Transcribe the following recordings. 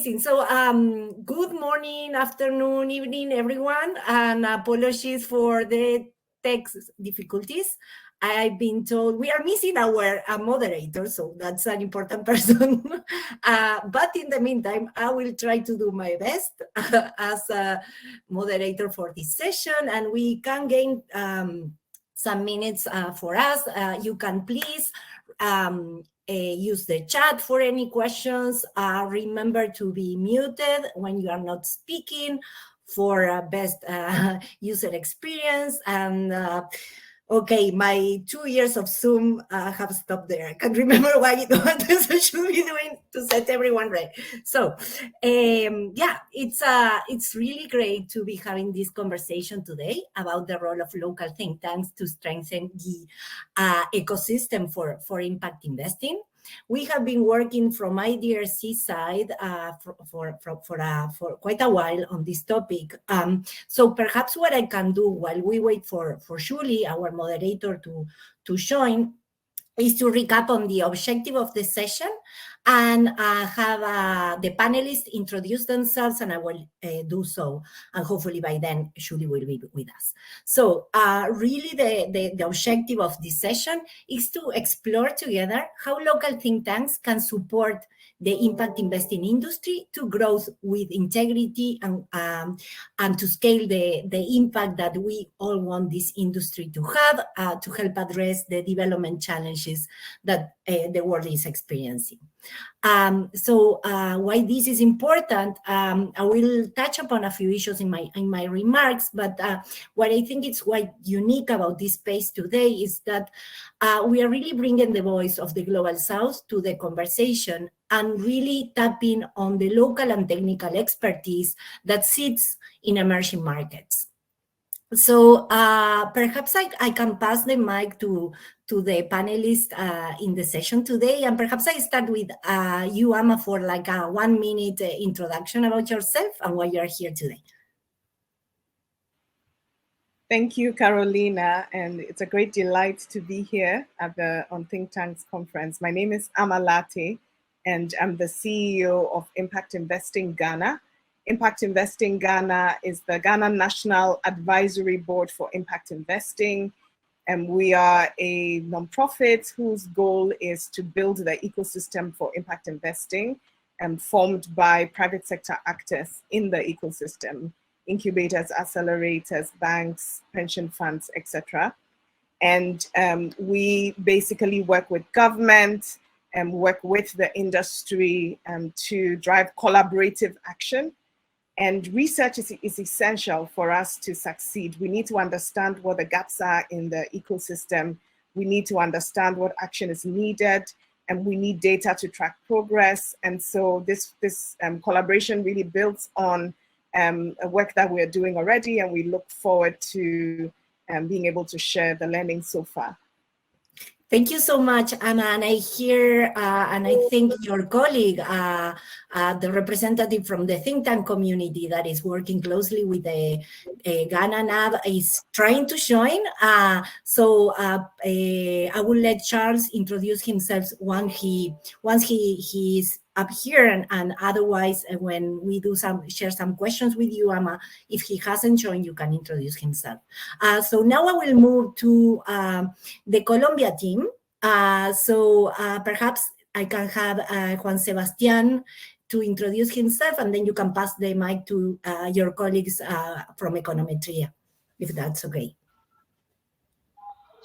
So, good morning, afternoon, evening, everyone, and apologies for the tech difficulties. I've been told we are missing our moderator, so that's an important person. But in the meantime, I will try to do my best as a moderator for this session, and we can gain some minutes for us. You can please use the chat for any questions. Remember to be muted when you are not speaking for best user experience. And okay, my 2 years of Zoom have stopped there. I can't remember what I should be doing to set everyone right. So yeah, it's really great to be having this conversation today about the role of local think tanks to strengthen the ecosystem for impact investing. We have been working from IDRC side for quite a while on this topic. So perhaps what I can do while we wait for Julie, our moderator, to join, is to recap on the objective of the session and have the panelists introduce themselves, and I will do so. And hopefully by then, Julie will be with us. So really the objective of this session is to explore together how local think tanks can support the impact investing industry to growth with integrity and to scale the impact that we all want this industry to have to help address the development challenges that the world is experiencing. So why this is important, I will touch upon a few issues in my remarks, but what I think is quite unique about this space today is that we are really bringing the voice of the Global South to the conversation and really tapping on the local and technical expertise that sits in emerging markets. So perhaps I can pass the mic to the panelists in the session today, and perhaps I start with you, Ama, for like a 1 minute introduction about yourself and why you're here today. Thank you, Carolina, and it's a great delight to be here at the Think Tanks Conference. My name is Ama Latte, and I'm the CEO of Impact Investing Ghana. Impact Investing Ghana is the Ghana National Advisory Board for Impact Investing, and we are a nonprofit whose goal is to build the ecosystem for impact investing, formed by private sector actors in the ecosystem, incubators, accelerators, banks, pension funds, etc. And we basically work with government and work with the industry to drive collaborative action. And research is essential for us to succeed. We need to understand what the gaps are in the ecosystem. We need to understand what action is needed, and we need data to track progress. And so this collaboration really builds on work that we're doing already, and we look forward to being able to share the learning so far. Thank you so much, Anna. And I hear, and I think your colleague, the representative from the think tank community that is working closely with the Ghana NAB is trying to join. So I will let Charles introduce himself once he is up here, and otherwise when we do share some questions with you, Ama, if he hasn't joined, you can introduce himself. So now I will move to the Colombia team. So perhaps I can have Juan Sebastian to introduce himself, and then you can pass the mic to your colleagues from Econometria, if that's okay.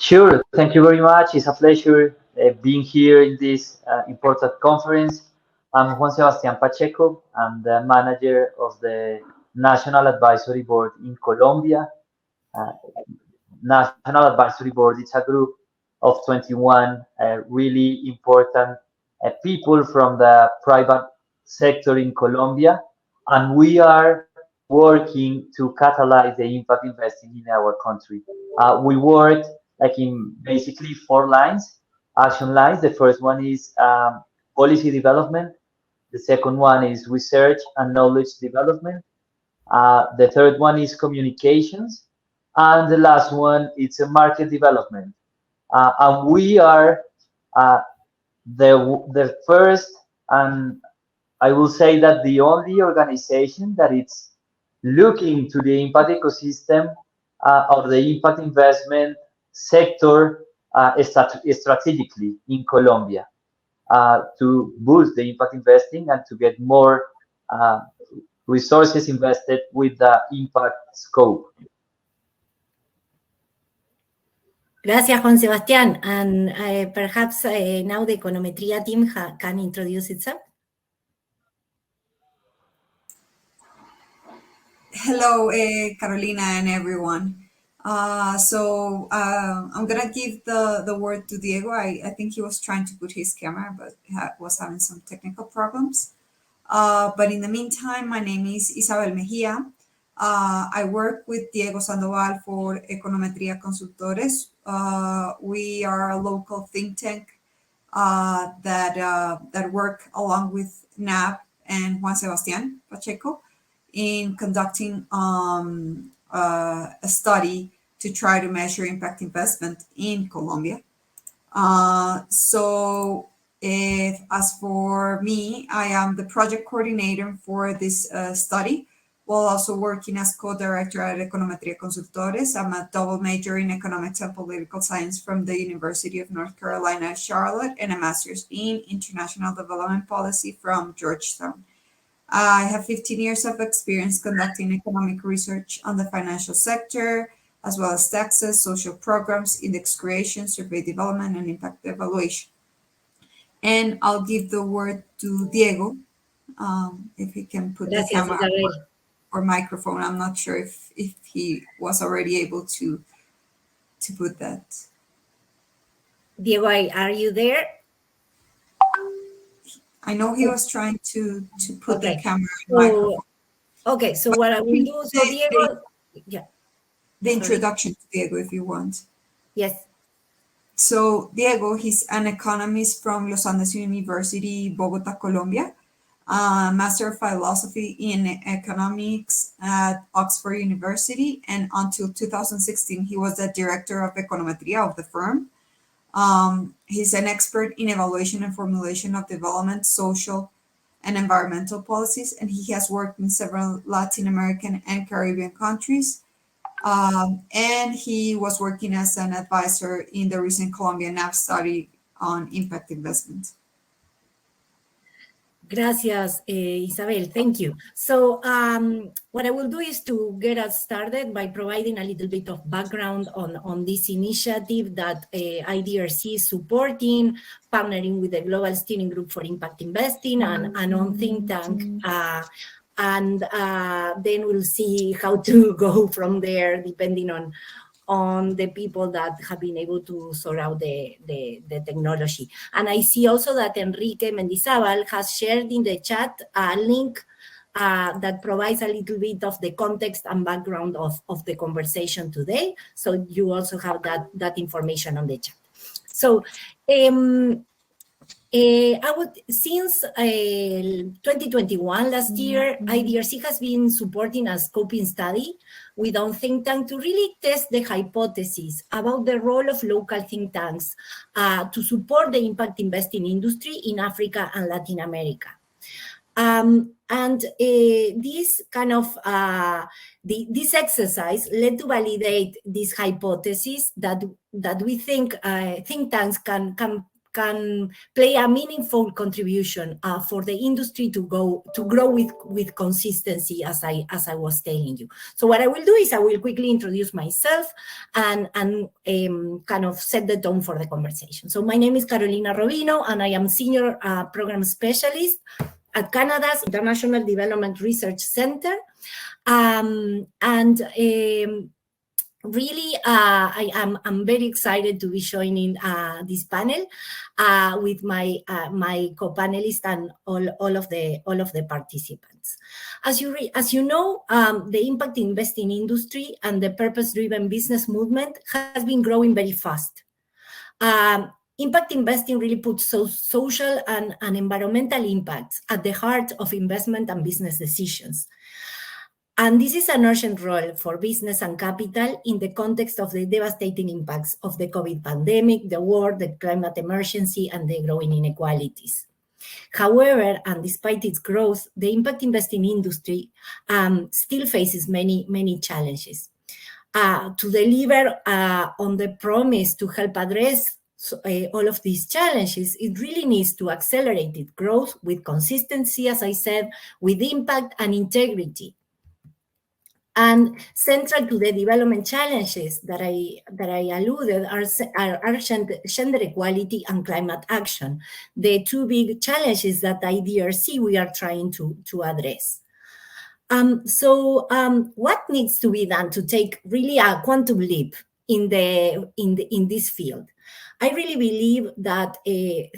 Sure, thank you very much. It's a pleasure being here in this important conference. I'm Juan Sebastián Pacheco. I'm the manager of the National Advisory Board in Colombia. National Advisory Board is a group of 21 really important people from the private sector in Colombia, and we are working to catalyze the impact investing in our country. We work like in basically 4 lines, action lines. The first one is policy development. The second one is research and knowledge development. The third one is communications. And the last one is market development. And we are the first and I will say that the only organization that it's looking to the impact ecosystem or the impact investment sector strategically in Colombia to boost the impact investing and to get more resources invested with the impact scope. Gracias, Juan Sebastián. And perhaps now the econometria team can introduce itself. Hello, Carolina and everyone. I'm gonna give the word to Diego. I think he was trying to put his camera, but was having some technical problems. But in the meantime, my name is Isabel Mejia. I work with Diego Sandoval for Econometria Consultores. We are a local think tank that work along with NAB and Juan Sebastián Pacheco in conducting a study to try to measure impact investment in Colombia. As for me, I am the project coordinator for this study, while also working as co-director at Econometria Consultores. I'm a double major in economics and political science from the University of North Carolina, Charlotte, and a master's in international development policy from Georgetown. I have 15 years of experience conducting economic research on the financial sector, as well as taxes, social programs, index creation, survey development, and impact evaluation. And I'll give the word to Diego, if he can put the camera or microphone. I'm not sure if he was already able to put that. Diego, are you there? I know he was trying to put the camera and microphone. Okay, so what I will do, so Diego, yeah. The introduction to Diego, if you want. Yes. So Diego, he's an economist from Los Andes University, Bogota, Colombia. Master of Philosophy in Economics at Oxford University. And until 2016, he was the director of Econometria of the firm. He's an expert in evaluation and formulation of development, social, and environmental policies, and he has worked in several Latin American and Caribbean countries. And he was working as an advisor in the recent Colombian NAP study on impact investment. Gracias, Isabel. Thank you. So what I will do is to get us started by providing a little bit of background on this initiative that IDRC is supporting, partnering with the Global Steering Group for Impact Investing and on Think Tank. And then we'll see how to go from there, depending on the people that have been able to sort out the technology. And I see also that Enrique Mendizabal has shared in the chat a link that provides a little bit of the context and background of the conversation today. So you also have that information on the chat. So since 2021, last year, IDRC has been supporting a scoping study with our think tank to really test the hypothesis about the role of local think tanks to support the impact investing industry in Africa and Latin America. This kind of this exercise led to validate this hypothesis that we think think tanks can play a meaningful contribution for the industry to grow with consistency, as I was telling you. So what I will do is I will quickly introduce myself and kind of set the tone for the conversation. So my name is Carolina Robino, and I am Senior Program Specialist at Canada's International Development Research Center. Really, I'm very excited to be joining this panel with my co-panelists and all of the participants. As you know, the impact investing industry and the purpose-driven business movement has been growing very fast. Impact investing really puts social and environmental impacts at the heart of investment and business decisions. And this is an urgent role for business and capital in the context of the devastating impacts of the COVID pandemic, the war, the climate emergency, and the growing inequalities. However, and despite its growth, the impact investing industry still faces many challenges. To deliver on the promise to help address all of these challenges, it really needs to accelerate its growth with consistency, as I said, with impact and integrity. And central to the development challenges that I alluded are gender equality and climate action, the two big challenges that IDRC we are trying to address. What needs to be done to take really a quantum leap in this field? I really believe that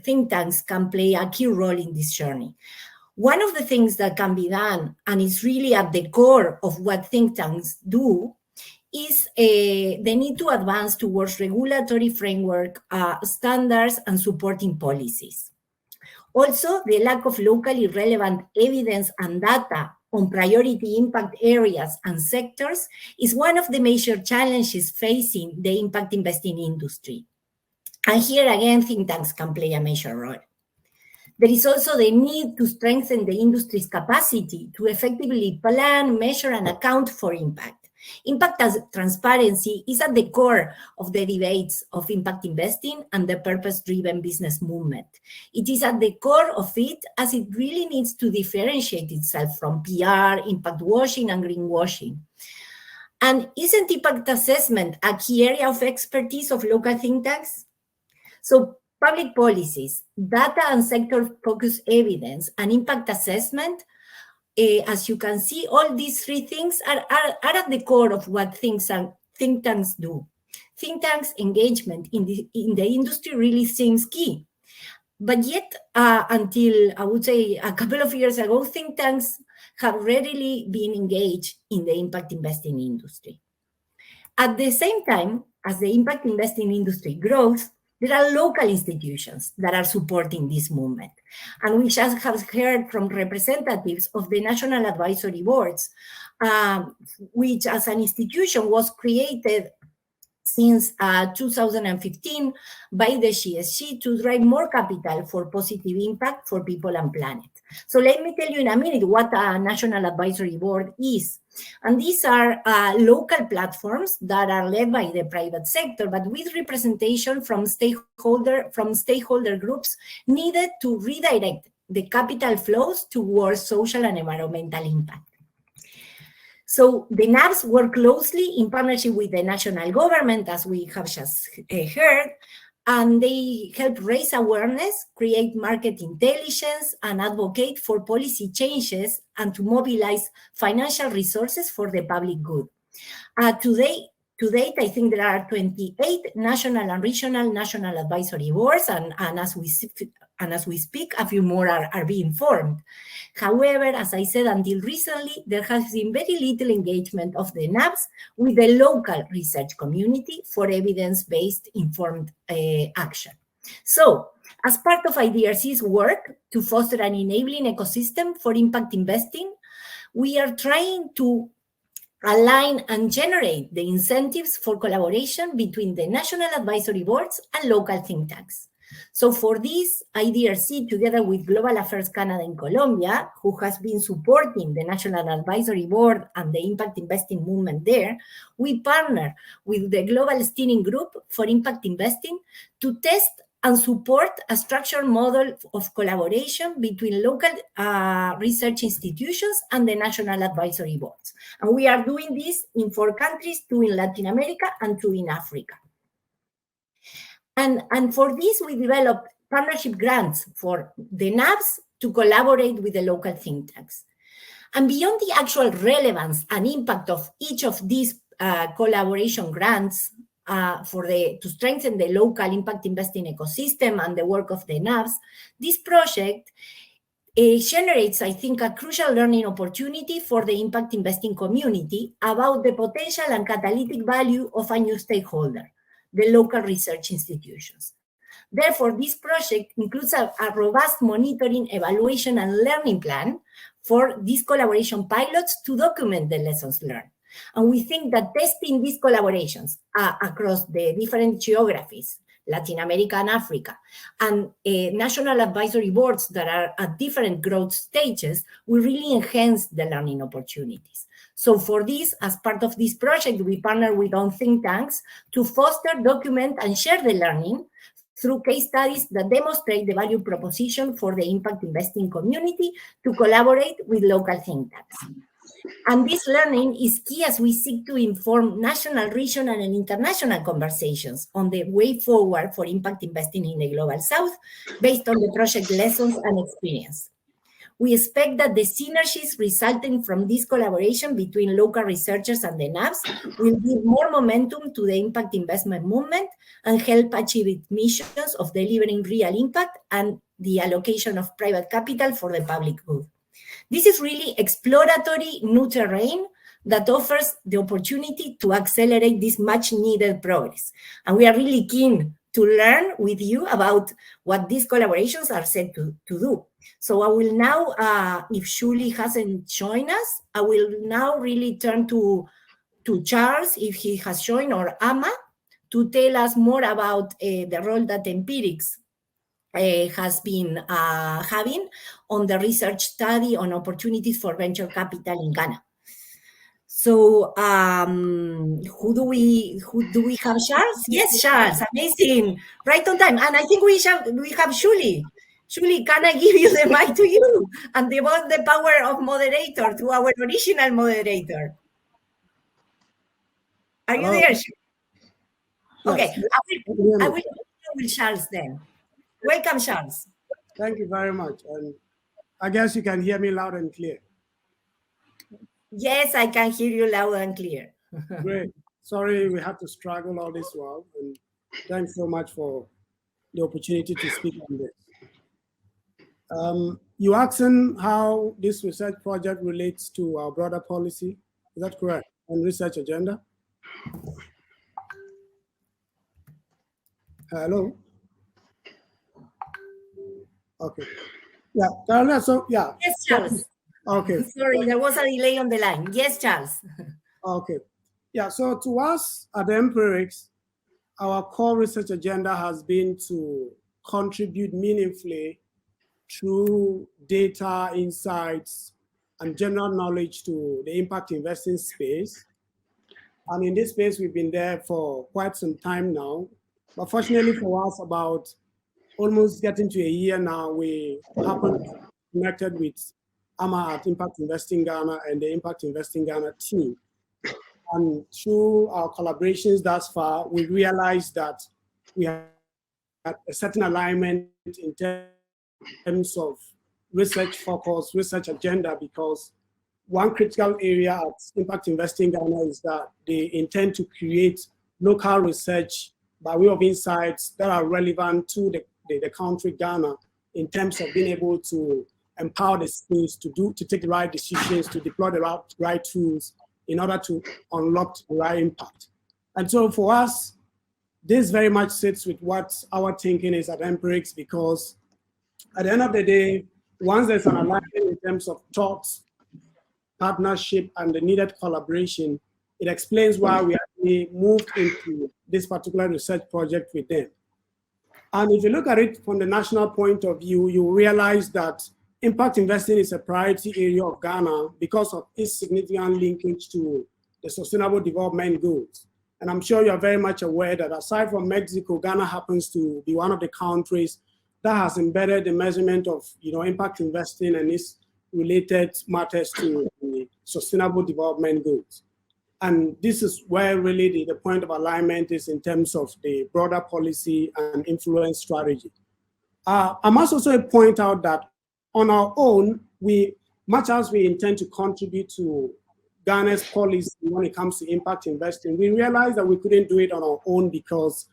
think tanks can play a key role in this journey. One of the things that can be done, and is really at the core of what think tanks do, is the need to advance towards regulatory framework, standards, and supporting policies. Also, the lack of locally relevant evidence and data on priority impact areas and sectors is one of the major challenges facing the impact investing industry. And here again, think tanks can play a major role. There is also the need to strengthen the industry's capacity to effectively plan, measure, and account for impact. Impact as transparency is at the core of the debates of impact investing and the purpose-driven business movement. It is at the core of it, as it really needs to differentiate itself from PR, impact washing, and greenwashing. And isn't impact assessment a key area of expertise of local think tanks? So public policies, data and sector-focused evidence, and impact assessment, as you can see, all these three things are at the core of what think tanks do. Think tanks' engagement in the industry really seems key. But yet, until I would say a couple of years ago, think tanks have rarely been engaged in the impact investing industry. At the same time, as the impact investing industry grows, there are local institutions that are supporting this movement. And we just have heard from representatives of the national advisory boards, which as an institution was created since 2015 by the GSG to drive more capital for positive impact for people and planet. So let me tell you in a minute what a national advisory board is. And these are local platforms that are led by the private sector, but with representation from stakeholder groups needed to redirect the capital flows towards social and environmental impact. So the NABs work closely in partnership with the national government, as we have just heard, and they help raise awareness, create market intelligence, and advocate for policy changes and to mobilize financial resources for the public good. To date, I think there are 28 national and regional national advisory boards, and as we speak, a few more are being formed. However, as I said, until recently, there has been very little engagement of the NABs with the local research community for evidence-based informed action. So, as part of IDRC's work to foster an enabling ecosystem for impact investing, we are trying to align and generate the incentives for collaboration between the national advisory boards and local think tanks. So for this, IDRC, together with Global Affairs Canada in Colombia, who has been supporting the National Advisory Board and the impact investing movement there, we partner with the Global Steering Group for Impact Investing to test and support a structured model of collaboration between local research institutions and the national advisory boards. And we are doing this in 4 countries, 2 in Latin America and 2 in Africa. And for this, we developed partnership grants for the NABs to collaborate with the local think tanks. And beyond the actual relevance and impact of each of these collaboration grants, to strengthen the local impact investing ecosystem and the work of the NABs, this project generates, I think, a crucial learning opportunity for the impact investing community about the potential and catalytic value of a new stakeholder, the local research institutions. Therefore, this project includes a robust monitoring, evaluation, and learning plan for these collaboration pilots to document the lessons learned. And we think that testing these collaborations across the different geographies, Latin America and Africa. And national advisory boards that are at different growth stages will really enhance the learning opportunities. So for this, as part of this project, we partner with think tanks to foster, document, and share the learning through case studies that demonstrate the value proposition for the impact investing community to collaborate with local think tanks. And this learning is key as we seek to inform national, regional, and international conversations on the way forward for impact investing in the Global South based on the project lessons and experience. We expect that the synergies resulting from this collaboration between local researchers and the NABs will give more momentum to the impact investment movement and help achieve its missions of delivering real impact and the allocation of private capital for the public good. This is really exploratory new terrain that offers the opportunity to accelerate this much needed progress. And we are really keen to learn with you about what these collaborations are set to do. So I will now, if Julie hasn't joined us, I will now really turn to Charles, if he has joined, or Ama, to tell us more about the role that Empirics has been having on the research study on opportunities for venture capital in Ghana. So who do we have, Charles? Yes, Charles, amazing, right on time. And I think we have Julie. Julie, can I give you the mic to you and devote the power of moderator to our original moderator? Are you there, Julie? Okay, yes. I will go with Charles then. Welcome, Charles. Thank you very much. And I guess you can hear me loud and clear. Yes, I can hear you loud and clear. Great. Sorry we had to struggle all this while. And thanks so much for the opportunity to speak on this. You asking how this research project relates to our broader policy. Is that correct? And research agenda? Hello? Okay. Yeah, Carolina, so yeah. Yes, Charles. Okay. Sorry, there was a delay on the line. Yes, Charles. Okay. Yeah, so to us at Empirics, our core research agenda has been to contribute meaningfully through data, insights, and general knowledge to the impact investing space. And in this space, we've been there for quite some time now. But fortunately for us, about almost getting to a year now, we happen to be connected with Ama at Impact Investing Ghana and the Impact Investing Ghana team. And through our collaborations thus far, we realized that we have a certain alignment in terms of research focus, research agenda, because one critical area at Impact Investing Ghana is that they intend to create local research by way of insights that are relevant to the country Ghana in terms of being able to empower the space to take the right decisions, to deploy the right tools in order to unlock the right impact. And so for us, this very much sits with what our thinking is at Empirics, because at the end of the day, once there's an alignment in terms of thoughts, partnership, and the needed collaboration, it explains why we actually moved into this particular research project with them. And if you look at it from the national point of view, you realize that impact investing is a priority area of Ghana because of its significant linkage to the Sustainable Development Goals. And I'm sure you're very much aware that aside from Mexico, Ghana happens to be one of the countries that has embedded the measurement of impact investing and its related matters to the Sustainable Development Goals. And this is where really the point of alignment is in terms of the broader policy and influence strategy. I must also point out that on our own, much as we intend to contribute to Ghana's policy when it comes to impact investing, we realized that we couldn't do it on our own because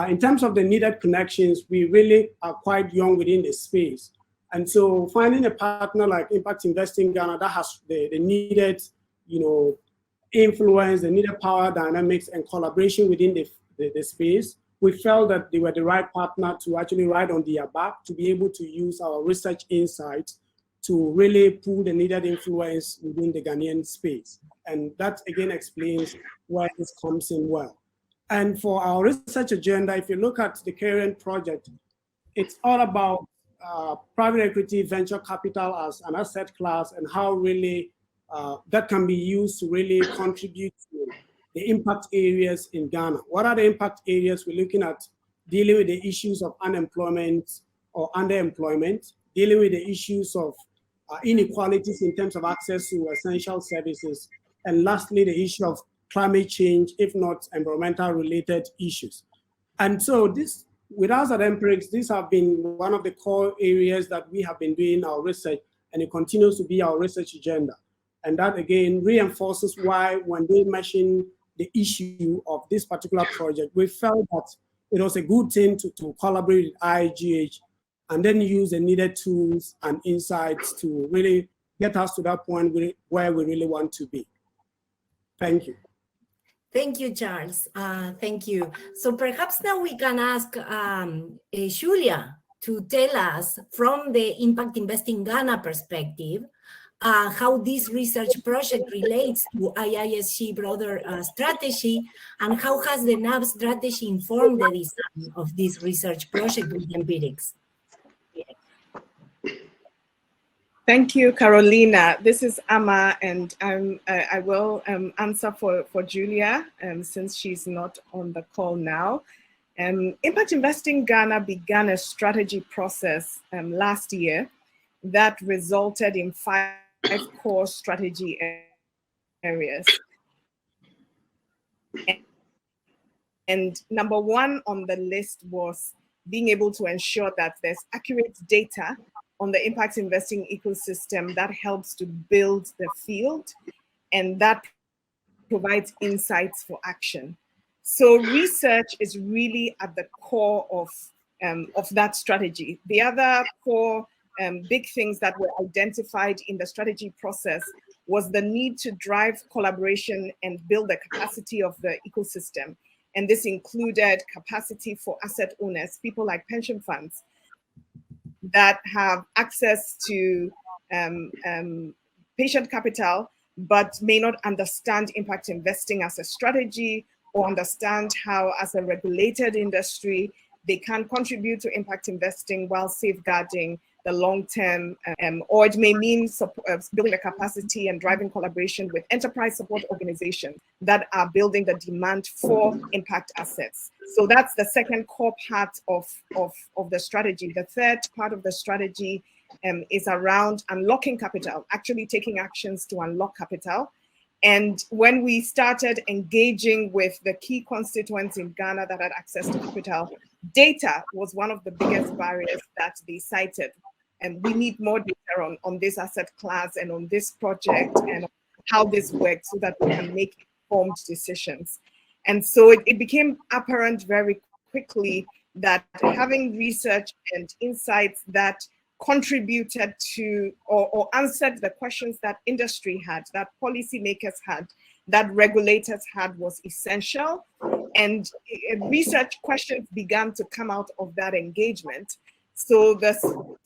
in terms of the needed connections, we really are quite young within the space. And so finding a partner like Impact Investing Ghana that has the needed, influence, the needed power dynamics and collaboration within the space, we felt that they were the right partner to actually ride on their back to be able to use our research insights to really pull the needed influence within the Ghanaian space. And that again explains why this comes in well. And for our research agenda, if you look at the current project, it's all about private equity, venture capital as an asset class, and how really that can be used to really contribute to the impact areas in Ghana. What are the impact areas? We're looking at dealing with the issues of unemployment or underemployment, dealing with the issues of inequalities in terms of access to essential services, and lastly, the issue of climate change, if not environmental related issues. And so this, with us at Empirics, these have been one of the core areas that we have been doing our research, and it continues to be our research agenda. And that again reinforces why when they mention the issue of this particular project, we felt that it was a good thing to collaborate with IGH and then use the needed tools and insights to really get us to that point where we really want to be. Thank you. Thank you, Charles. Thank you. So perhaps now we can ask Julia to tell us from the Impact Investing Ghana perspective, how this research project relates to IISG broader strategy, and how has the NAV strategy informed the design of this research project with Empirics? Thank you, Carolina. This is Ama, and I will answer for Julia since she's not on the call now. Impact Investing Ghana began a strategy process last year that resulted in 5 core strategy areas. And number 1 on the list was being able to ensure that there's accurate data on the impact investing ecosystem that helps to build the field and that provides insights for action. So research is really at the core of that strategy. The other 4 big things that were identified in the strategy process was the need to drive collaboration and build the capacity of the ecosystem. And this included capacity for asset owners, people like pension funds, that have access to patient capital, but may not understand impact investing as a strategy or understand how, as a regulated industry, they can contribute to impact investing while safeguarding the long-term, or it may mean building a capacity and driving collaboration with enterprise support organizations that are building the demand for impact assets. So that's the second core part of the strategy. The third part of the strategy is around unlocking capital, actually taking actions to unlock capital. And when we started engaging with the key constituents in Ghana that had access to capital, data was one of the biggest barriers that they cited. And we need more data on this asset class and on this project and how this works so that we can make informed decisions. And so it became apparent very quickly that having research and insights that contributed to or answered the questions that industry had, that policymakers had, that regulators had was essential. And research questions began to come out of that engagement. So the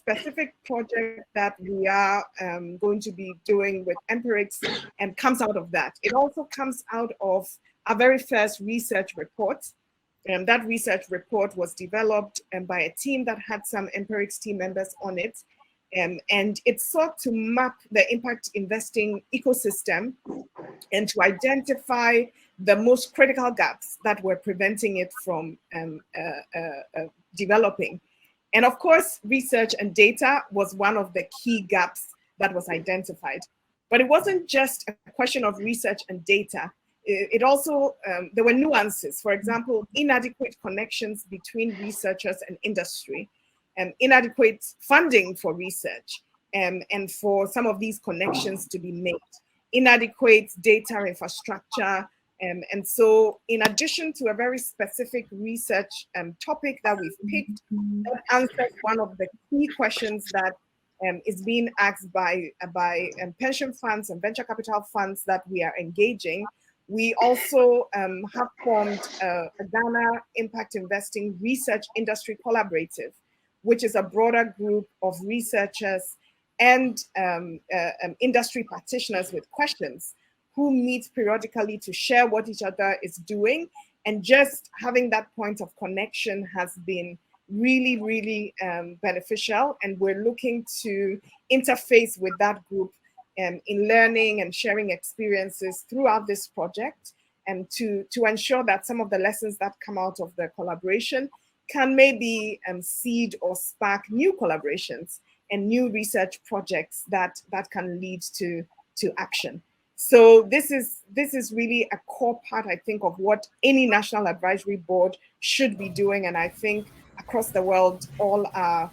specific project that we are going to be doing with Empirics and comes out of that. It also comes out of our very first research report. And that research report was developed by a team that had some Empirics team members on it. And it sought to map the impact investing ecosystem and to identify the most critical gaps that were preventing it from developing. And of course, research and data was one of the key gaps that was identified. But it wasn't just a question of research and data. It also, there were nuances. For example, inadequate connections between researchers and industry, inadequate funding for research, and for some of these connections to be made, inadequate data infrastructure. And so in addition to a very specific research topic that we've picked, that answers one of the key questions that is being asked by pension funds and venture capital funds that we are engaging. We also have formed a Ghana Impact Investing Research Industry Collaborative, which is a broader group of researchers and industry practitioners with questions who meet periodically to share what each other is doing And just having that point of connection has been really, really beneficial. And we're looking to interface with that group in learning and sharing experiences throughout this project, and to ensure that some of the lessons that come out of the collaboration can maybe seed or spark new collaborations and new research projects that can lead to action. So this is really a core part, I think, of what any national advisory board should be doing. And I think across the world, all our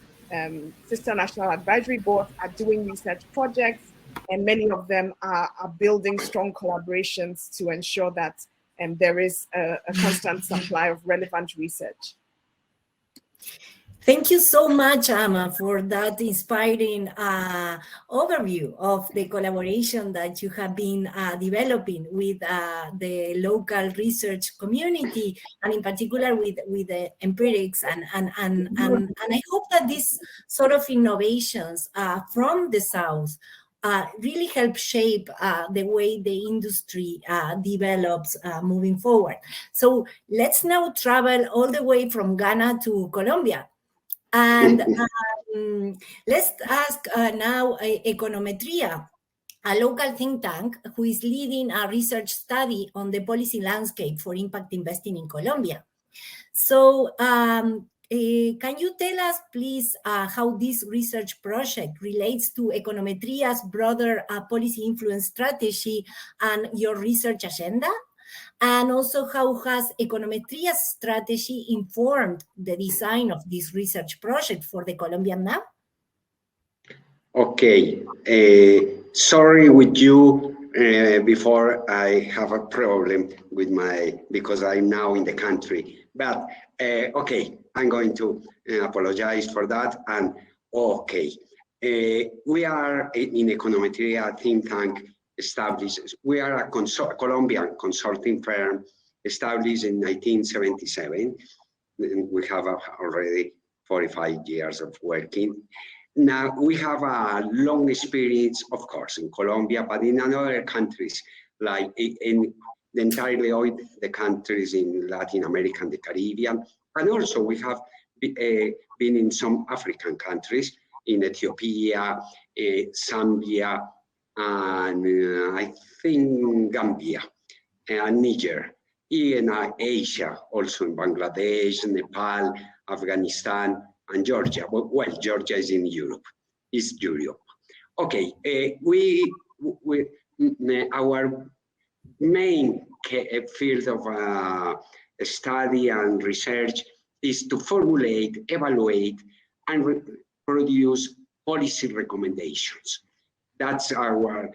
sister national advisory boards are doing research projects, and many of them are building strong collaborations to ensure that there is a constant supply of relevant research. Thank you so much, Ama, for that inspiring overview of the collaboration that you have been developing with the local research community, and in particular with the empirics. And I hope that these sort of innovations from the South really help shape the way the industry develops moving forward. So let's now travel all the way from Ghana to Colombia. And let's ask now Econometria, a local think tank who is leading a research study on the policy landscape for impact investing in Colombia. So can you tell us, please, how this research project relates to Econometria's broader policy influence strategy and your research agenda? And also, how has Econometria's strategy informed the design of this research project for the Colombian map? Okay, sorry with you before I have a problem with because I'm now in the country. But okay, I'm going to apologize for that. And okay, we are in Econometria think tank established. We are a Colombian consulting firm established in 1977. We have already 45 years of working. Now we have a long experience, of course, in Colombia, but in other countries, like in entirely all the countries in Latin America and the Caribbean. And also we have been in some African countries, in Ethiopia, Zambia, and I think Gambia, and Niger, in Asia, also in Bangladesh, Nepal, Afghanistan, and Georgia. Well, Georgia is in Europe, East Europe. Okay, our main field of study and research is to formulate, evaluate, and produce policy recommendations. That's our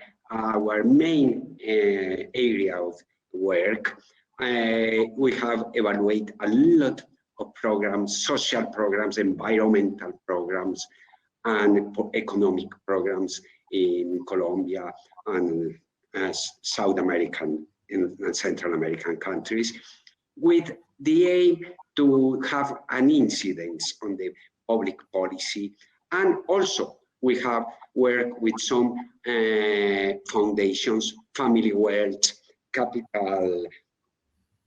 main area of work. We have evaluated a lot of programs, social programs, environmental programs, and economic programs in Colombia and South American and Central American countries, with the aim to have an incidence on the public policy. And also we have worked with some foundations, family wealth, capital,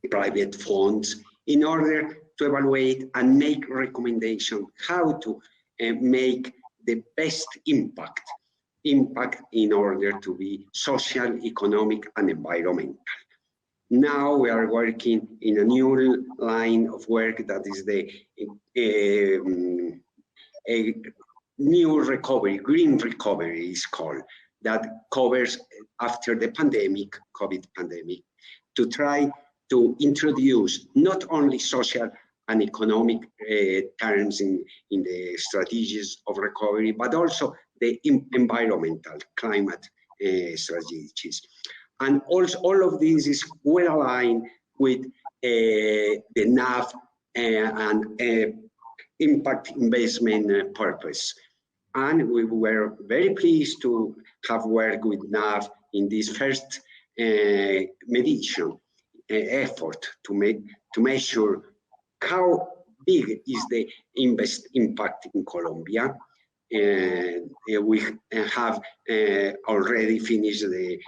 private funds, in order to evaluate and make recommendations how to make the best impact in order to be social, economic, and environmental. Now we are working in a new line of work that is the new recovery, green recovery is called, that covers after the pandemic, COVID pandemic, to try to introduce not only social and economic terms in the strategies of recovery, but also the environmental climate strategies. And also all of this is well aligned with the NAV and impact investment purpose. And we were very pleased to have worked with NAV in this first mediation effort to measure how big is the impact in Colombia. We have already finished the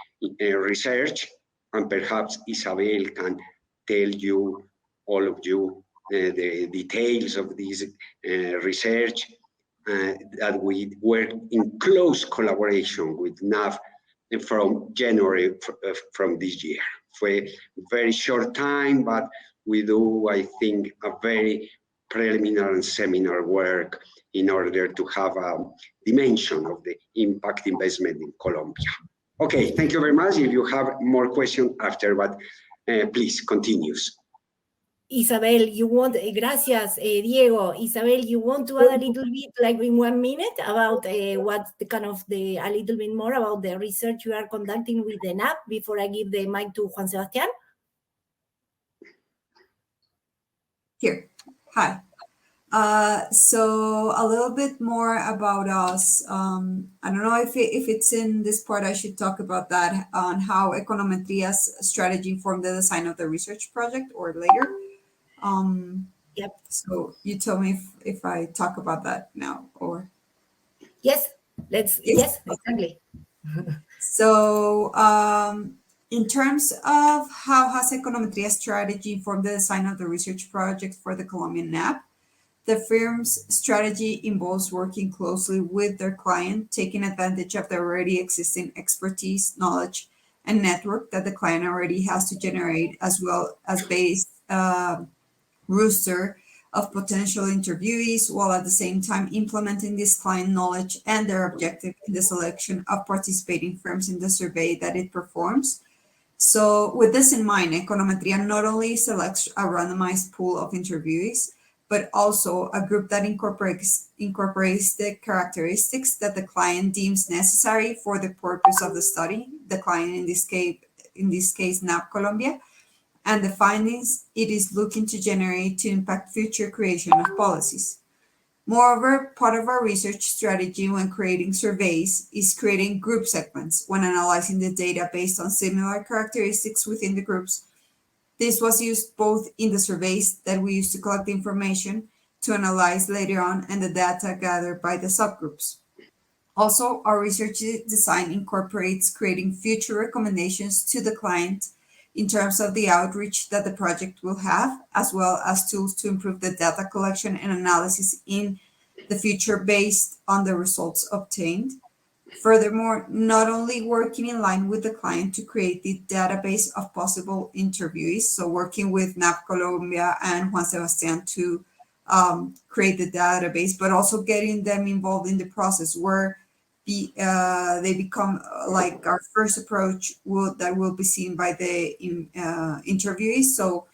research, and perhaps Isabel can tell you all of you the details of this research that we work in close collaboration with NAV from January from this year. For a very short time, but we do, I think, a very preliminary and seminar work in order to have a dimension of the impact investment in Colombia. Okay, thank you very much. If you have more questions after, but please continues. Isabel, you want, gracias, Diego. Isabel, you want to add a little bit, like in 1 minute, about what the kind of a little bit more about the research you are conducting with the NAP before I give the mic to Juan Sebastián? Here, hi. So a little bit more about us. I don't know if it's in this part, I should talk about that on how Econometria's strategy informed the design of the research project or later. Yep. So you tell me if I talk about that now or. Yes, yes, exactly. So in terms of how has Econometria's strategy informed the design of the research project for the Colombian NAP, the firm's strategy involves working closely with their client, taking advantage of the already existing expertise, knowledge, and network that the client already has to generate, as well as base roster of potential interviewees, while at the same time implementing this client knowledge and their objective in the selection of participating firms in the survey that it performs. So with this in mind, Econometria not only selects a randomized pool of interviewees, but also a group that incorporates the characteristics that the client deems necessary for the purpose of the study, the client in this case NAP Colombia, and the findings it is looking to generate to impact future creation of policies. Moreover, part of our research strategy when creating surveys is creating group segments when analyzing the data based on similar characteristics within the groups. This was used both in the surveys that we used to collect information to analyze later on and the data gathered by the subgroups. Also, our research design incorporates creating future recommendations to the client in terms of the outreach that the project will have, as well as tools to improve the data collection and analysis in the future based on the results obtained. Furthermore, not only working in line with the client to create the database of possible interviewees, so working with NAP Colombia and Juan Sebastián to create the database, but also getting them involved in the process where they become like our first approach that will be seen by the interviewees. So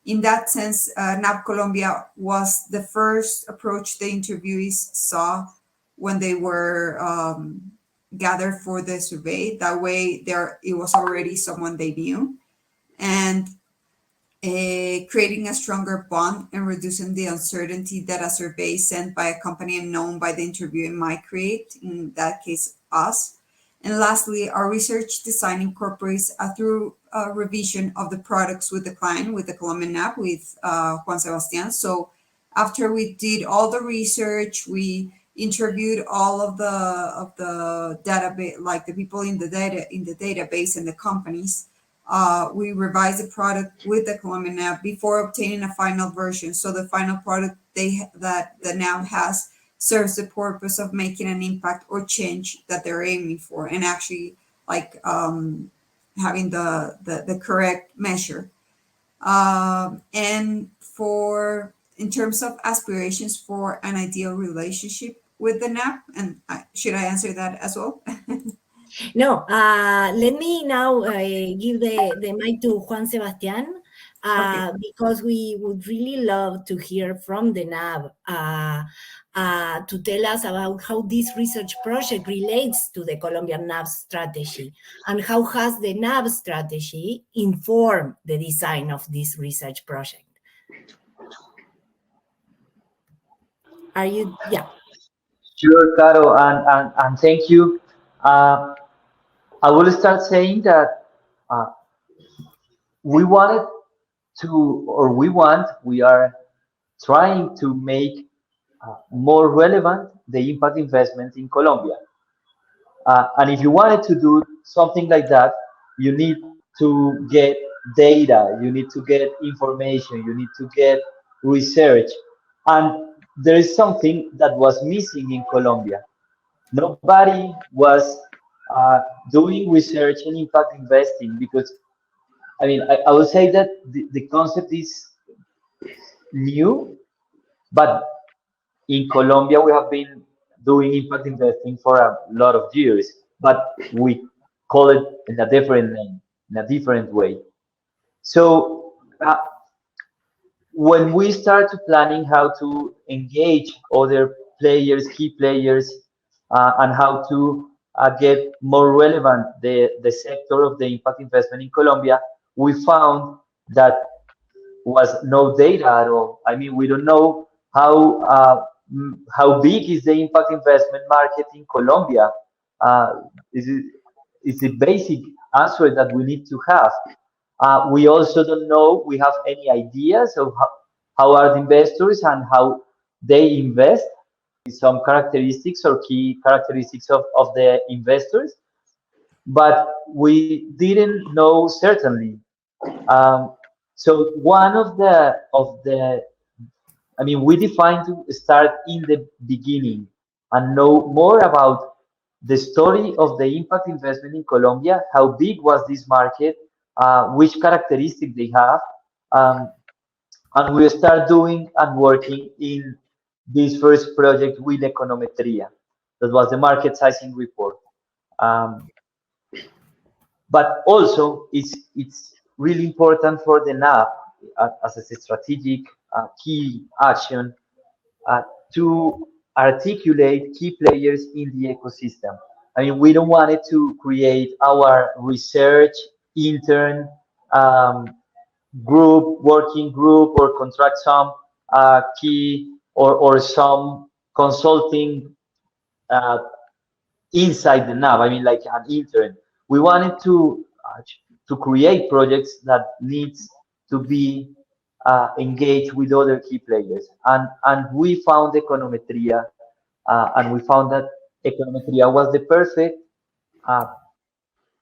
in that sense, NAP Colombia was the first approach the interviewees saw when they were gathered for the survey. That way it was already someone they knew. And creating a stronger bond and reducing the uncertainty that a survey sent by a company and known by the interviewer might create, in that case, us. And lastly, our research design incorporates a thorough revision of the products with the client, with the Colombian NAP, with Juan Sebastián. So after we did all the research, we interviewed all of the database, like the people in the database and the companies. We revised the product with the Colombian NAP before obtaining a final version. So the final product that the NAP has serves the purpose of making an impact or change that they're aiming for, and actually like having the correct measure. And in terms of aspirations for an ideal relationship with the NAP, and should I answer that as well? No, let me now give the mic to Juan Sebastián, Okay. because we would really love to hear from the NAB to tell us about how this research project relates to the Colombian NAB strategy, and how has the NAB strategy informed the design of this research project. Are you, yeah. Sure, Caro, and thank you. I will start saying that we are trying to make more relevant the impact investment in Colombia. And if you wanted to do something like that, you need to get data, you need to get information, you need to get research. And there is something that was missing in Colombia. Nobody was uh, doing research in impact investing because, I mean, I would say that the concept is new, but in Colombia we have been doing impact investing for a lot of years, but we call it in a different name, in a different way. So when we start to planning how to engage other players, key players, and how to get more relevant the sector of the impact investment in Colombia, we found that was no data at all. I mean, we don't know how big is the impact investment market in Colombia. Uh, is it is the basic answer that we need to have. We also don't know, we have any ideas of how are the investors and how they invest, some characteristics or key characteristics of the investors, but we didn't know certainly. Um, so one of the I mean, we defined to start in the beginning and know more about the story of the impact investment in Colombia, how big was this market, which characteristic they have, um, and we start doing and working in this first project with econometria. That was the market sizing report. Um, but also, it's really important for the NAP as a strategic key action uh, to articulate key players in the ecosystem. I mean, we don't want it to create our research intern group, working group, or contract some key or some consulting uh, inside the NAV. I mean, like an intern. We wanted to create projects that needs to be engaged with other key players, and we found econometria, and we found that econometria was the perfect uh,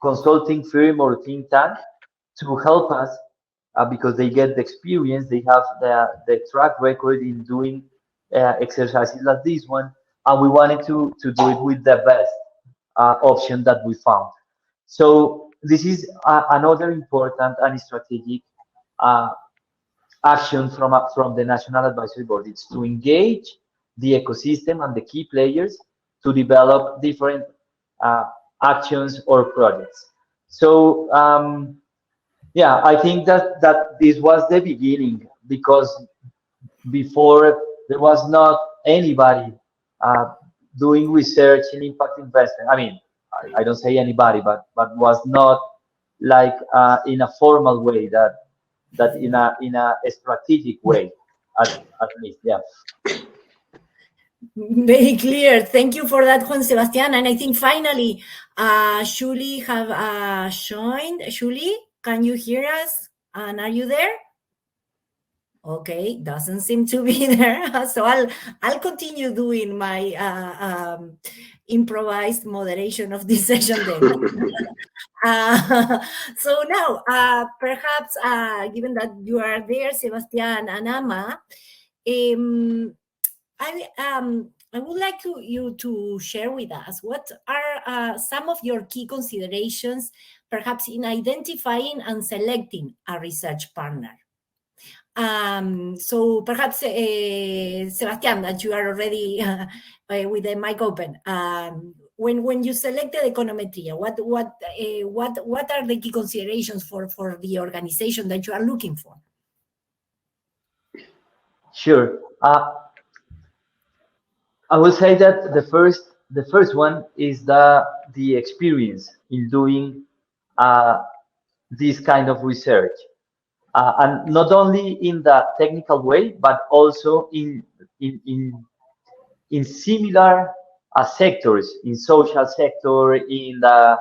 consulting firm or think tank to help us because they get the experience, they have the track record in doing exercises like this one, and we wanted to do it with the best option that we found. So this is another important and strategic uh, action from the National Advisory Board. It's to engage the ecosystem and the key players to develop different uh, actions or projects. So yeah, I think that this was the beginning because before there was not anybody uh, doing research in impact investment. I mean, I don't say anybody, but was not like in a formal way that in a strategic way at least. Yeah. Very clear. Thank you for that, Juan Sebastian. And I think finally, Julie have joined. Julie, can you hear us? And are you there? Okay, doesn't seem to be there. So I'll continue doing my improvised moderation of this session then. So now, perhaps, given that you are there, Sebastian and Ama, I would like you to share with us what are some of your key considerations, perhaps in identifying and selecting a research partner. So perhaps, Sebastian, that you are already with the mic open. When you selected econometria, what are the key considerations for the organization that you are looking for? Sure. I will say that the first one is the experience in doing this kind of research, and not only in the technical way, but also in similar sectors, in social sector, in the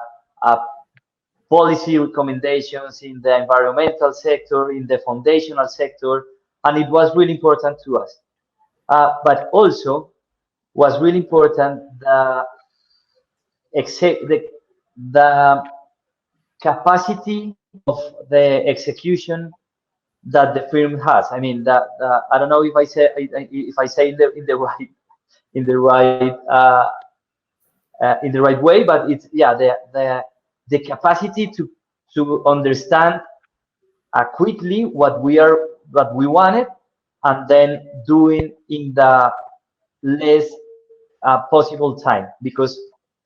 policy recommendations, in the environmental sector, in the foundational sector, and it was really important to us. But also was really important the capacity of the execution that the firm has. I mean, that I don't know if I say in the right way, but it's the capacity to understand quickly what we wanted, and then doing in the less possible time, because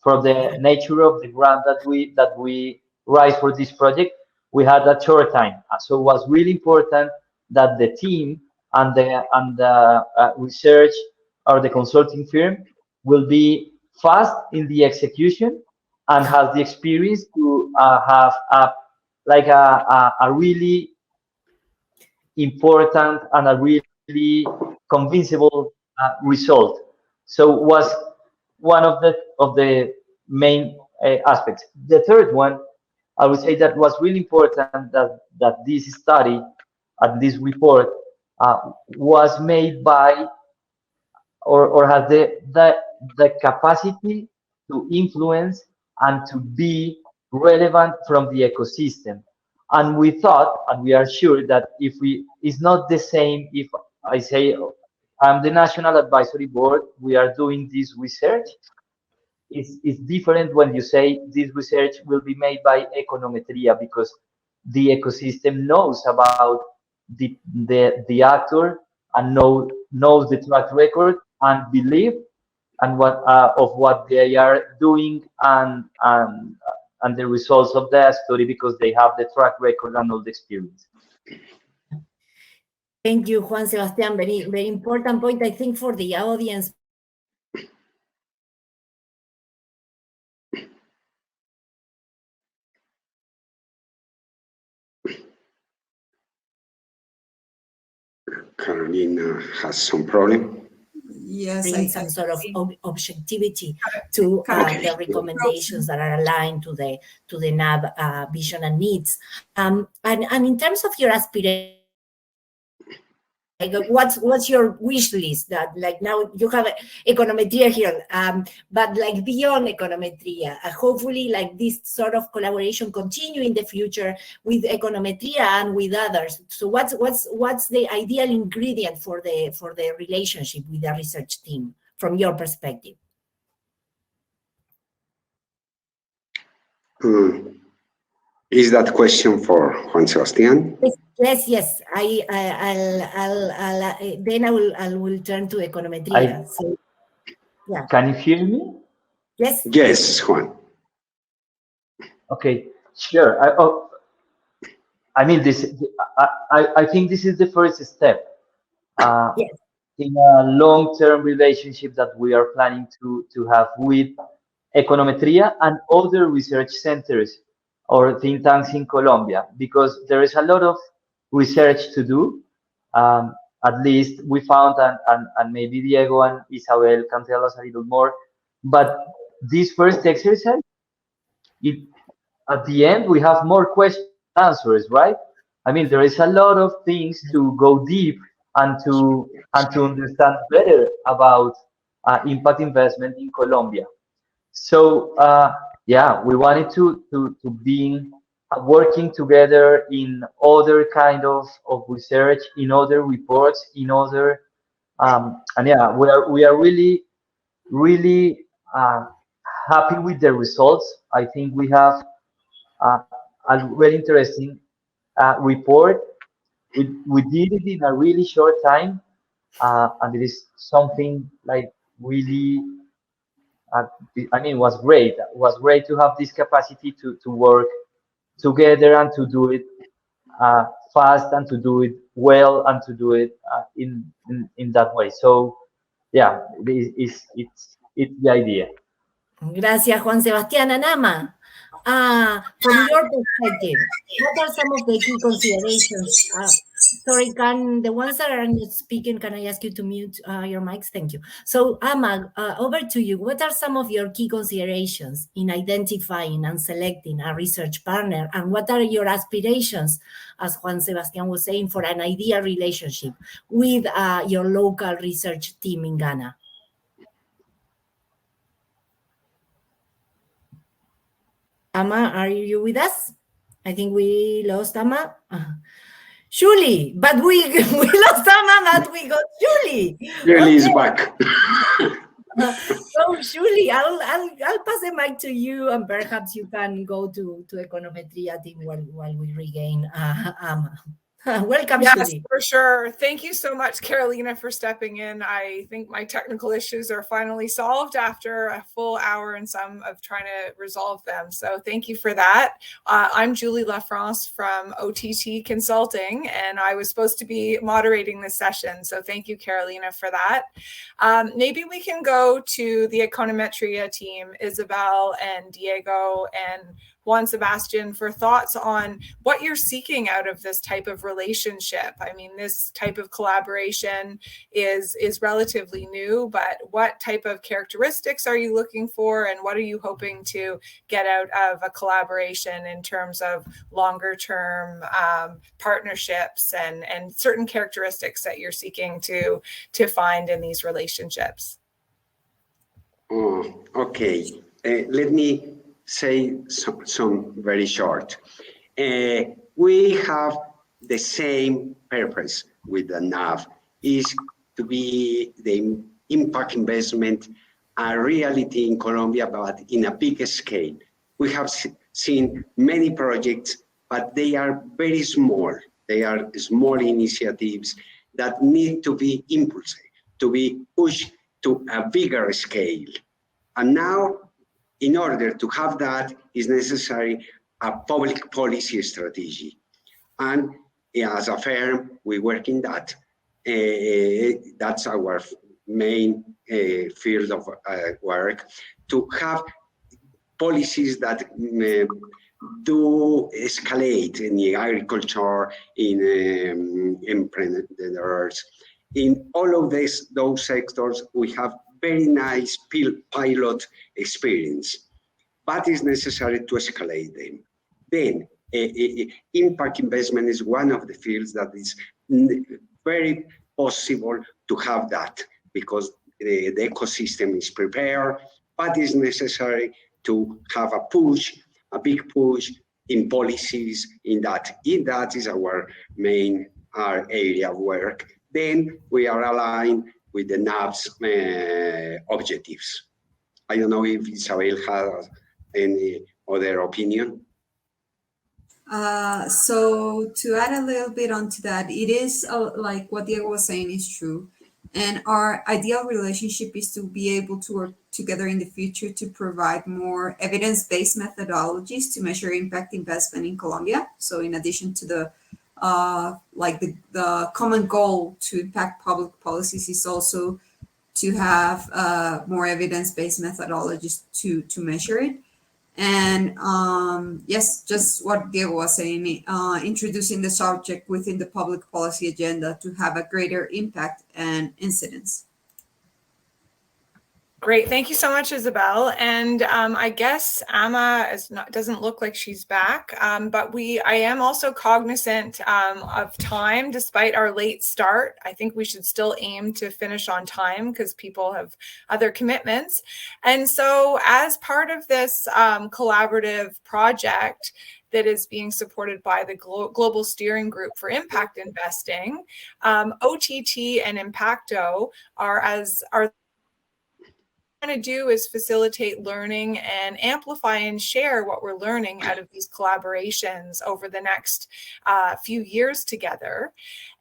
for the nature of the grant that we raised for this project, we had a short time. So it was really important that the team and the research or the consulting firm will be fast in the execution and has the experience to have a really important and a really convincible result. So was one of the main aspects. The third one, I would say, that was really important, that this study and this report was made by, or has the capacity to influence and to be relevant from the ecosystem. And we thought, and we are sure, that it's not the same if I say I'm the National Advisory Board, we are doing this research. It's different when you say this research will be made by Econometria, because the ecosystem knows about the actor and knows the track record and believe and what they are doing, and the results of the study, because they have the track record and all the experience. Thank you, Juan Sebastián. Very, very important point, I think, for the audience. Carolina has some problem. Yes, Bring some sort of objectivity to the recommendations that are aligned to the NAB vision and needs. And in terms of your aspiration, like what's your wish list? That, like, now you have Econometria here, but like beyond Econometria, hopefully like this sort of collaboration continue in the future with Econometria and with others. So what's the ideal ingredient for the relationship with the research team from your perspective? Is that question for Juan Sebastián? Yes. Then I will turn to Econometria. So, yeah. Can you hear me? Yes. Yes, Juan. Okay, sure. I mean, I think this is the first step Yes. in a long-term relationship that we are planning to have with Econometria and other research centers or think tanks in Colombia, because there is a lot of research to do. At least we found, and maybe Diego and Isabel can tell us a little more. But this first exercise, at the end, we have more questions and answers, right? I mean, there is a lot of things to go deep and to understand better about impact investment in Colombia. So we wanted to be working together in other kind of research, in other reports, in other we are really happy with the results. I think we have a very interesting report. We did it in a really short time, and it is something like really. I mean, it was great. It was great to have this capacity to work together and to do it fast and to do it well and to do it in that way. So, yeah, it's the idea. Gracias, Juan Sebastián. Anama, from your perspective, what are some of the key considerations? Sorry, the ones that are not speaking, can I ask you to mute your mics? Thank you. So, Ama, over to you. What are some of your key considerations in identifying and selecting a research partner? And what are your aspirations, as Juan Sebastián was saying, for an ideal relationship with your local research team in Ghana? Ama, are you with us? I think we lost Ama. Julie, but we lost Ama, but we got Julie. Julie is back. So Julie, I'll pass the mic to you, and perhaps you can go to econometria team while we regain Ama. Welcome, yes, Julie. for sure. Thank you so much, Carolina, for stepping in. I think my technical issues are finally solved after a full hour and some of trying to resolve them. So thank you for that. I'm Julie Lafrance from OTT Consulting, and I was supposed to be moderating this session. So thank you, Carolina, for that. Maybe we can go to the econometria team, Isabel and Diego and Juan Sebastian, for thoughts on what you're seeking out of this type of relationship. I mean, this type of collaboration is relatively new, but what type of characteristics are you looking for, and what are you hoping to get out of a collaboration in terms of longer term partnerships and certain characteristics that you're seeking to find in these relationships? Okay, let me say some very short. We have the same purpose with the NAV, is to be the impact investment a reality in Colombia, but in a big scale. We have seen many projects, but they are very small. They are small initiatives that need to be impulsed, to be pushed to a bigger scale. And now, in order to have that, is necessary a public policy strategy. And as a firm, we work in that. That's our main field of work, to have policies that do escalate in the agriculture, in entrepreneurs. In all of those sectors, we have very nice pilot experience, but it's necessary to escalate them. Then, impact investment is one of the fields that is very possible to have that, because the ecosystem is prepared, but it's necessary to have a push, a big push in policies in that. In that is our main area of work. Then we are aligned with the NAV's objectives. I don't know if Isabel has any other opinion. So to add a little bit onto that, it is like what Diego was saying is true. And our ideal relationship is to be able to work together in the future to provide more evidence-based methodologies to measure impact investment in Colombia. So in addition to the the common goal to impact public policies is also to have more evidence-based methodologies to measure it. And yes, just what Diego was saying, introducing the subject within the public policy agenda to have a greater impact and incidence. Great. Thank you so much, Isabel. And I guess Ama doesn't look like she's back, but I am also cognizant of time despite our late start. I think we should still aim to finish on time because people have other commitments. And so as part of this collaborative project that is being supported by the Global Steering Group for Impact Investing, OTT and Impacto are to do is facilitate learning and amplify and share what we're learning out of these collaborations over the next few years together.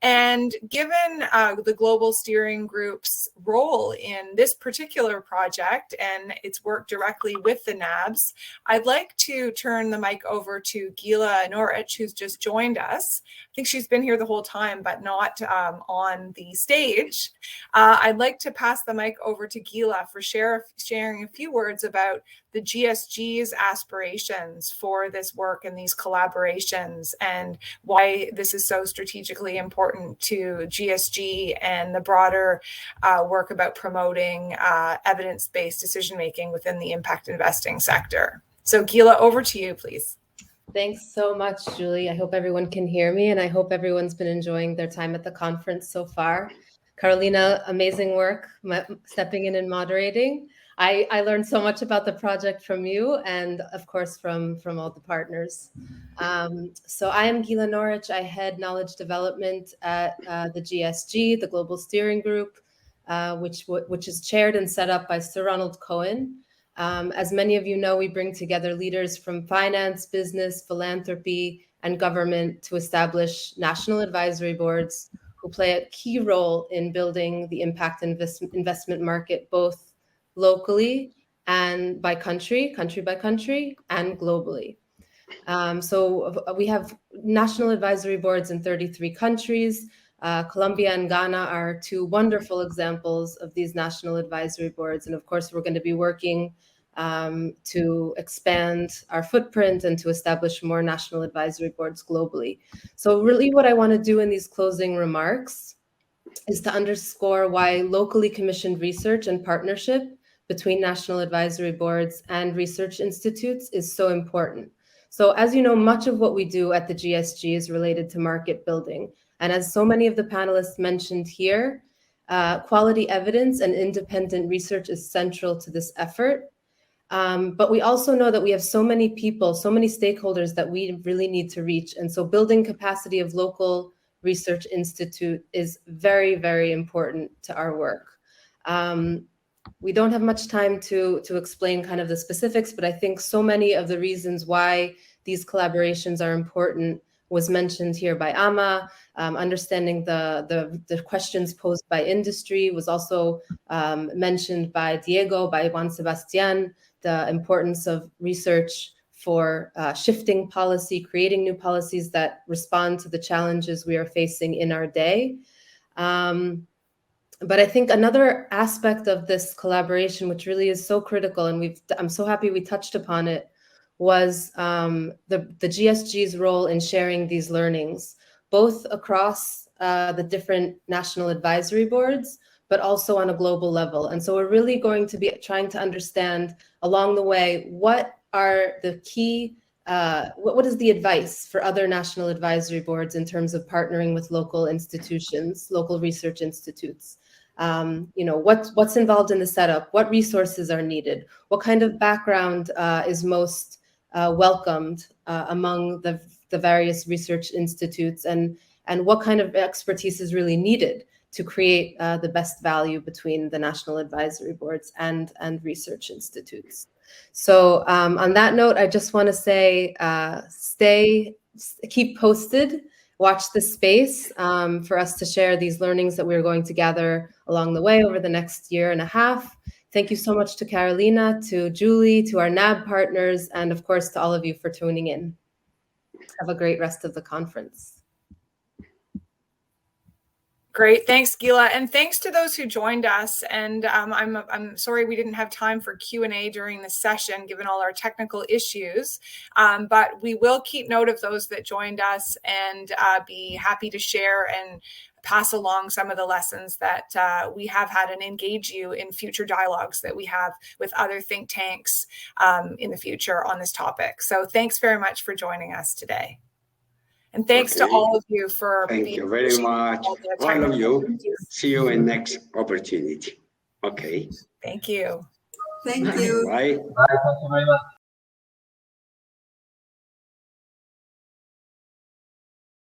And given the Global Steering Group's role in this particular project and its work directly with the NABs, I'd like to turn the mic over to Gila Norwich, who's just joined us. I think she's been here the whole time, but not on the stage. I'd like to pass the mic over to Gila for sharing a few words about the GSG's aspirations for this work and these collaborations and why this is so strategically important to GSG and the broader work about promoting evidence-based decision-making within the impact investing sector. So Gila, over to you, please. Thanks so much, Julie. I hope everyone can hear me, and I hope everyone's been enjoying their time at the conference so far. Carolina, amazing work stepping in and moderating. I learned so much about the project from you and, of course, from all the partners. So I am Gila Norwich. I head knowledge development at the GSG, the Global Steering Group, which is chaired and set up by Sir Ronald Cohen. As many of you know, we bring together leaders from finance, business, philanthropy, and government to establish national advisory boards who play a key role in building the impact investment market, both locally and by country by country, and globally. So we have national advisory boards in 33 countries. Colombia and Ghana are two wonderful examples of these national advisory boards. And of course, we're going to be working to expand our footprint and to establish more national advisory boards globally. So really what I want to do in these closing remarks is to underscore why locally commissioned research and partnership between national advisory boards and research institutes is so important. So as you know, much of what we do at the GSG is related to market building. And as so many of the panelists mentioned here, quality evidence and independent research is central to this effort. But we also know that we have so many people, so many stakeholders that we really need to reach. And so building capacity of local research institute is very, very important to our work. We don't have much time to explain kind of the specifics, but I think so many of the reasons why these collaborations are important was mentioned here by Ama. Understanding the questions posed by industry was also mentioned by Diego, by Juan Sebastian, the importance of research for shifting policy, creating new policies that respond to the challenges we are facing in our day. But I think another aspect of this collaboration, which really is so critical, and I'm so happy we touched upon it, was the GSG's role in sharing these learnings, both across the different national advisory boards, but also on a global level. And so we're really going to be trying to understand along the way, what are the key, what is the advice for other national advisory boards in terms of partnering with local institutions, local research institutes? What's involved in the setup? What resources are needed? What kind of background is most welcomed among the various research institutes, and what kind of expertise is really needed to create the best value between the national advisory boards and research institutes? So on that note, I just want to say, keep posted, watch this space for us to share these learnings that we're going to gather along the way over the next year and a half. Thank you so much to Carolina, to Julie, to our NAB partners, and of course to all of you for tuning in. Have a great rest of the conference. Great, thanks, Gila, and thanks to those who joined us. And I'm sorry we didn't have time for Q&A during the session, given all our technical issues. But we will keep note of those that joined us and be happy to share and pass along some of the lessons that we have had and engage you in future dialogues that we have with other think tanks in the future on this topic. So thanks very much for joining us today. And thanks to all of you for Thank you very much. All of you. See you in next opportunity. Okay. Thank you. Thank you. Bye. Bye. Thank you very much.